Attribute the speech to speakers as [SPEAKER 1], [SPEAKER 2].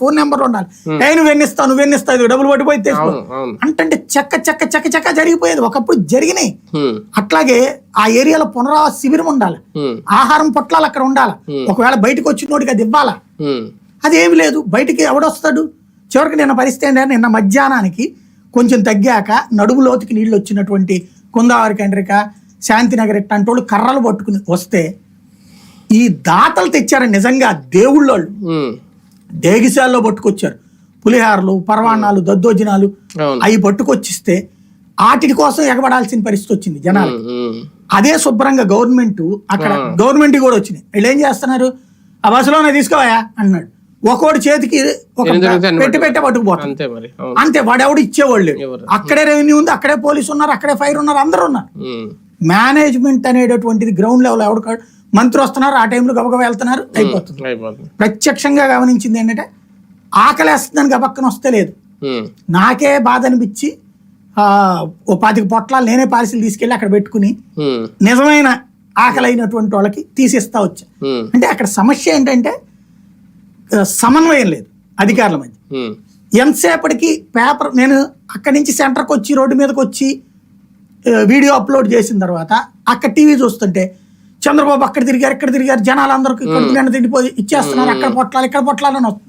[SPEAKER 1] Phone number ఉండాలి. నువ్వు ఎన్నిస్తావు ఇది డబ్బులు పట్టిపోయి తీసుకో అంటే చెక్క చెక్క చెక్క చెక్క జరిగిపోయేది. ఒకప్పుడు జరిగినాయి. అట్లాగే ఆ ఏరియాలో పునరావాస శిబిరం ఉండాలి, ఆహారం పొట్లాలు అక్కడ ఉండాలి. ఒకవేళ బయటకు వచ్చినోడికి అది ఇవ్వాలా, అదేమి లేదు. బయటికి ఎవడొస్తాడు? చివరికి నిన్న పరిస్థితి ఏంటంటే నిన్న మధ్యాహ్నానికి కొంచెం తగ్గాక నడుము లోతుకి నీళ్లు వచ్చినటువంటి కుందావరి కండ్రిక, శాంతినగర్ ఇట్లాంటి వాళ్ళు కర్రలు పట్టుకుని వస్తే ఈ దాతలు తెచ్చారు నిజంగా దేవుళ్ళోళ్ళు. దేగిశాల్లో పట్టుకొచ్చారు పులిహారలు, పరవాణాలు, దద్దోజనాలు అవి పట్టుకొచ్చిస్తే వాటి కోసం ఎగబడాల్సిన పరిస్థితి వచ్చింది జనాలు. అదే శుభ్రంగా గవర్నమెంట్ అక్కడ గవర్నమెంట్ కూడా వచ్చినాయి. వీళ్ళు ఏం చేస్తున్నారు? ఆ బస్సులోనే తీసుకోవా అన్నాడు. ఒకటి చేతికి ఒక పెట్టి పట్టుకుపోతాడు అంతే. వాడెవడు ఇచ్చేవాళ్ళు. అక్కడే రెవెన్యూ ఉంది, అక్కడే పోలీసు ఉన్నారు, అక్కడే ఫైర్ ఉన్నారు, అందరూ ఉన్నారు. మేనేజ్మెంట్ అనేటటువంటిది గ్రౌండ్ లెవెల్ ఎవడు మంత్రి వస్తున్నారు, ఆ టైంలో గబగబా వెళ్తున్నారు, అయిపోతుంది. ప్రత్యక్షంగా గమనించింది ఏంటంటే ఆకలేస్తుందని గబక్కన వస్తే లేదు. నాకే బాధ అనిపించి ఓ 25 పొట్లాలు నేనే పార్సిల్ తీసుకెళ్లి అక్కడ పెట్టుకుని నిజమైన ఆకలి అయినటువంటి వాళ్ళకి తీసిస్తా వచ్చా. అంటే అక్కడ సమస్య ఏంటంటే సమన్వయం లేదు అధికారుల మధ్య. ఎంతసేపటికి పేపర్ నేను అక్కడి నుంచి సెంటర్కి వచ్చి రోడ్డు మీదకి వచ్చి వీడియో అప్లోడ్ చేసిన తర్వాత అక్కడ టీవీ చూస్తుంటే చంద్రబాబు అక్కడ తిరిగారు, ఇక్కడ తిరిగారు, జనాలు అందరికి తిండిపోయి ఇచ్చేస్తున్నారు, అక్కడ పొట్లాలు ఇక్కడ పొట్లాలని వస్తుంది.